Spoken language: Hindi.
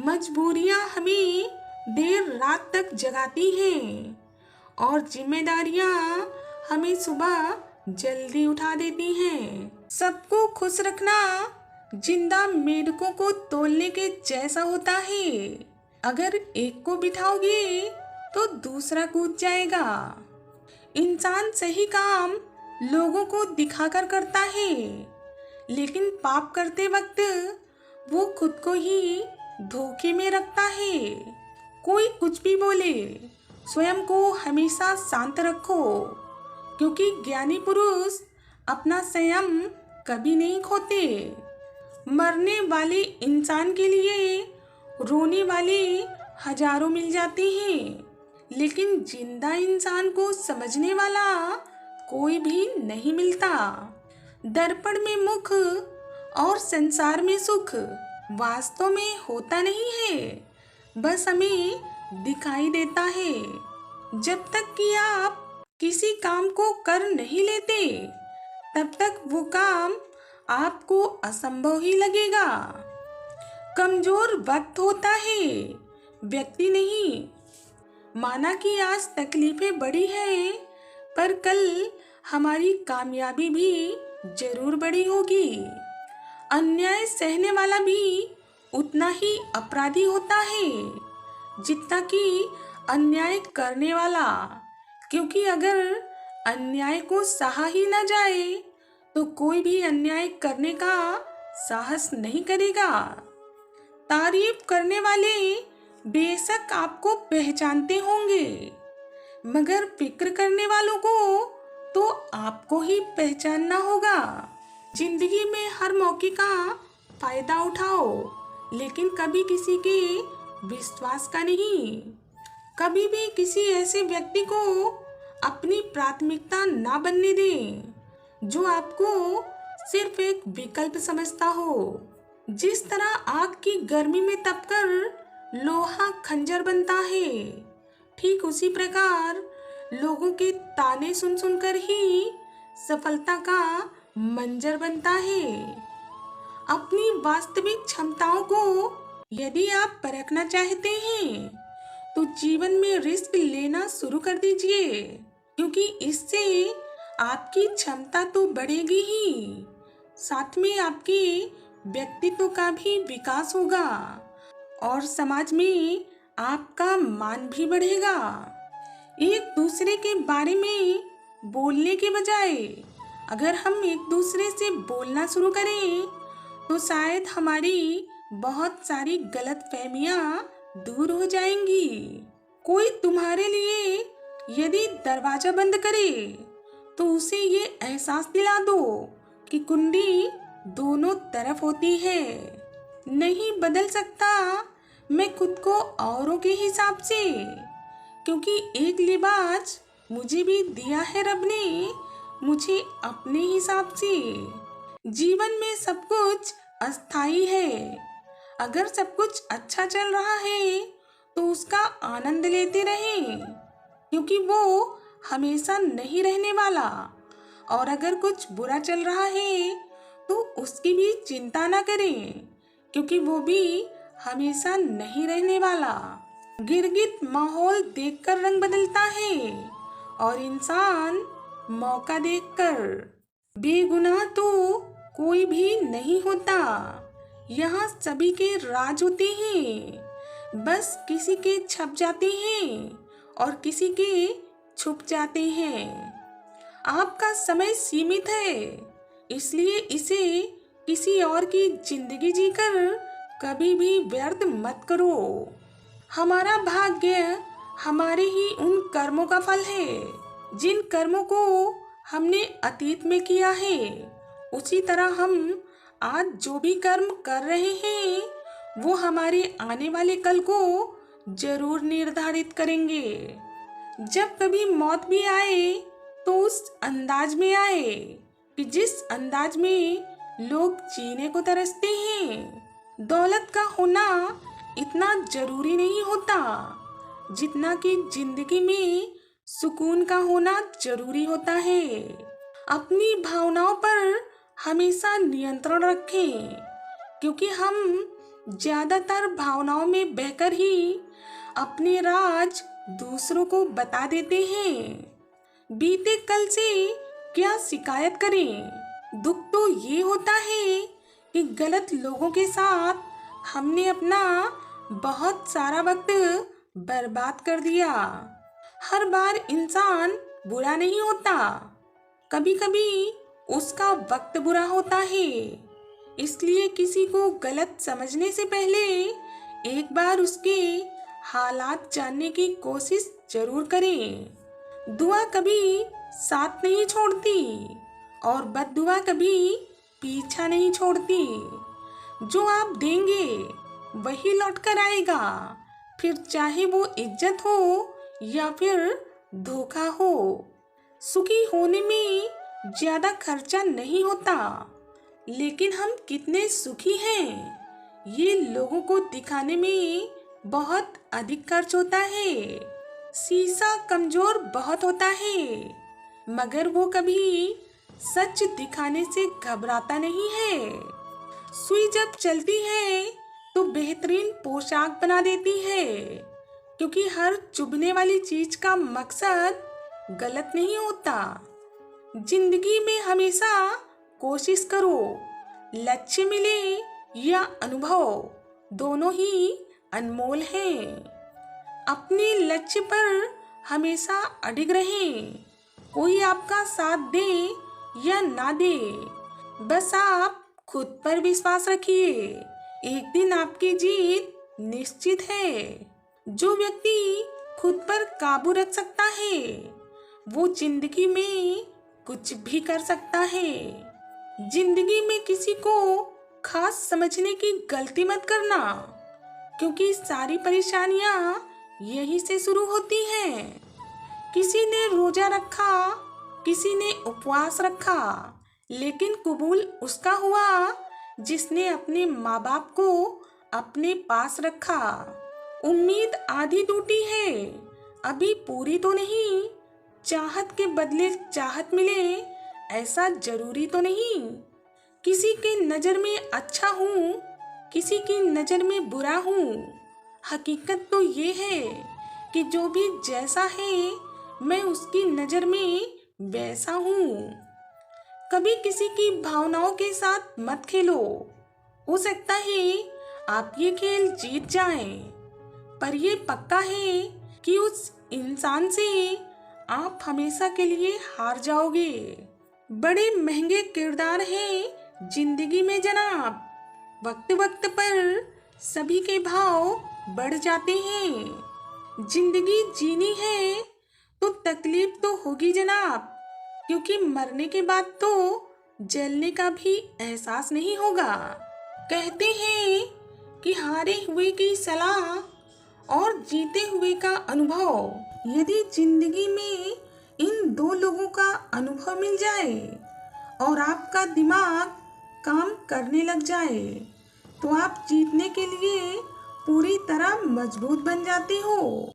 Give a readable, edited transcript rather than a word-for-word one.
मजबूरियां हमें देर रात तक जगाती हैं और जिम्मेदारियां हमें सुबह जल्दी उठा देती हैं। सबको खुश रखना जिंदा मेंढकों को तोलने के जैसा होता है। अगर एक को बिठाओगे तो दूसरा कूद जाएगा। इंसान सही काम लोगों को दिखाकर करता है, लेकिन पाप करते वक्त वो खुद को ही धोखे में रखता है। कोई कुछ भी बोले, स्वयं को हमेशा शांत रखो, क्योंकि ज्ञानी पुरुष अपना संयम कभी नहीं खोते। मरने वाले इंसान के लिए रोने वाले हजारों मिल जाते हैं, लेकिन जिंदा इंसान को समझने वाला कोई भी नहीं मिलता। दर्पण में मुख और संसार में सुख वास्तव में होता नहीं है, बस हमें दिखाई देता है। जब तक कि आप किसी काम को कर नहीं लेते, तब तक वो काम आपको असंभव ही लगेगा। कमजोर वक्त होता है, व्यक्ति नहीं। माना कि आज तकलीफें बड़ी हैं, पर कल हमारी कामयाबी भी जरूर बड़ी होगी। अन्याय सहने वाला भी उतना ही अपराधी होता है जितना कि अन्याय करने वाला, क्योंकि अगर अन्याय को सहा ही न जाए तो कोई भी अन्याय करने का साहस नहीं करेगा। तारीफ करने वाले बेशक आपको पहचानते होंगे, मगर फिक्र करने वालों को तो आपको ही पहचानना होगा। जिंदगी में हर मौके का फायदा उठाओ, लेकिन कभी किसी के विश्वास का नहीं। कभी भी किसी ऐसे व्यक्ति को अपनी प्राथमिकता ना बनने दें जो आपको सिर्फ एक विकल्प समझता हो। जिस तरह आग की गर्मी में तपकर लोहा खंजर बनता है, ठीक उसी प्रकार लोगों के ताने सुन सुनकर ही सफलता का मंजर बनता है। अपनी वास्तविक क्षमताओं को यदि आप परखना चाहते हैं तो जीवन में रिस्क लेना शुरू कर दीजिए, क्योंकि इससे आपकी क्षमता तो बढ़ेगी ही, साथ में आपके व्यक्तित्व का भी विकास होगा और समाज में आपका मान भी बढ़ेगा। एक दूसरे के बारे में बोलने के बजाय अगर हम एक दूसरे से बोलना शुरू करें तो शायद हमारी बहुत सारी गलतफहमियां दूर हो जाएंगी। कोई तुम्हारे लिए यदि दरवाजा बंद करे तो उसे ये एहसास दिला दो कि कुंडी दोनों तरफ होती है। नहीं बदल सकता मैं खुद को औरों के हिसाब से, क्योंकि एक लिबास मुझे भी दिया है रब ने, मुझे अपने हिसाब से। जीवन में सब कुछ अस्थाई है। अगर सब कुछ अच्छा चल रहा है तो उसका आनंद लेते रहें, क्योंकि वो हमेशा नहीं रहने वाला। और अगर कुछ बुरा चल रहा है तो उसकी भी चिंता ना करें, क्योंकि वो भी हमेशा नहीं रहने वाला। गिरगिट माहौल देखकर रंग बदलता है और इंसान मौका देखकर। बेगुनाह तो कोई भी नहीं होता, यहाँ सभी के राज होते हैं, बस किसी के छप जाते हैं और किसी के छुप जाते हैं। आपका समय सीमित है, इसलिए इसे किसी और की जिंदगी जीकर कभी भी व्यर्थ मत करो। हमारा भाग्य हमारे ही उन कर्मों का फल है जिन कर्मों को हमने अतीत में किया है। उसी तरह हम आज जो भी कर्म कर रहे हैं वो हमारे आने वाले कल को जरूर निर्धारित करेंगे। जब कभी मौत भी आए तो उस अंदाज में आए कि जिस अंदाज में लोग जीने को तरसते हैं। दौलत का होना इतना जरूरी नहीं होता जितना कि जिंदगी में सुकून का होना जरूरी होता है। अपनी भावनाओं पर हमेशा नियंत्रण रखें, क्योंकि हम ज्यादातर भावनाओं में बहकर ही अपने राज दूसरों को बता देते हैं। बीते कल से क्या शिकायत करें। दुख तो ये होता है कि गलत लोगों के साथ हमने अपना बहुत सारा वक्त बर्बाद कर दिया। हर बार इंसान बुरा नहीं होता, कभी कभी उसका वक्त बुरा होता है। इसलिए किसी को गलत समझने से पहले एक बार उसके हालात जानने की कोशिश जरूर करें। दुआ कभी साथ नहीं छोड़ती और बद्दुआ कभी पीछा नहीं छोड़ती। जो आप देंगे वही लौट कर आएगा, फिर चाहे वो इज्जत हो या फिर धोखा हो। सुखी होने में ज्यादा खर्चा नहीं होता, लेकिन हम कितने सुखी हैं ये लोगों को दिखाने में बहुत अधिक खर्च होता है। शीशा कमजोर बहुत होता है, मगर वो कभी सच दिखाने से घबराता नहीं है। सुई जब चलती है तो बेहतरीन पोशाक बना देती है, क्योंकि हर चुभने वाली चीज का मकसद गलत नहीं होता। जिंदगी में हमेशा कोशिश करो, लक्ष्य मिले या अनुभव दोनों ही अनमोल हैं। अपने लक्ष्य पर हमेशा अडिग रहें, कोई आपका साथ दे या ना दे, बस आप खुद पर विश्वास रखिए। एक दिन आपकी जीत निश्चित है। जो व्यक्ति खुद पर काबू रख सकता है वो जिंदगी में कुछ भी कर सकता है। जिंदगी में किसी को खास समझने की गलती मत करना, क्योंकि सारी परेशानियां यहीं से शुरू होती हैं। किसी ने रोजा रखा, किसी ने उपवास रखा, लेकिन कबूल उसका हुआ जिसने अपने माँ बाप को अपने पास रखा। उम्मीद आधी टूटी है, अभी पूरी तो नहीं। चाहत के बदले चाहत मिले ऐसा जरूरी तो नहीं। किसी के नजर में अच्छा हूँ, किसी की नजर में बुरा हूँ। हकीकत तो ये है कि जो भी जैसा है मैं उसकी नजर में वैसा हूँ। कभी किसी की भावनाओं के साथ मत खेलो। हो सकता है आप ये खेल जीत जाएं, पर ये पक्का है कि उस इंसान से आप हमेशा के लिए हार जाओगे। बड़े महंगे किरदार हैं जिंदगी में जनाब। वक्त वक्त पर सभी के भाव बढ़ जाते हैं। जिंदगी जीनी है तो तकलीफ तो होगी जनाब, क्योंकि मरने के बाद तो जलने का भी एहसास नहीं होगा। कहते हैं कि हारे हुए की सलाह और जीते हुए का अनुभव। यदि जिंदगी में इन दो लोगों का अनुभव मिल जाए और आपका दिमाग काम करने लग जाए तो आप जीतने के लिए पूरी तरह मजबूत बन जाते हो।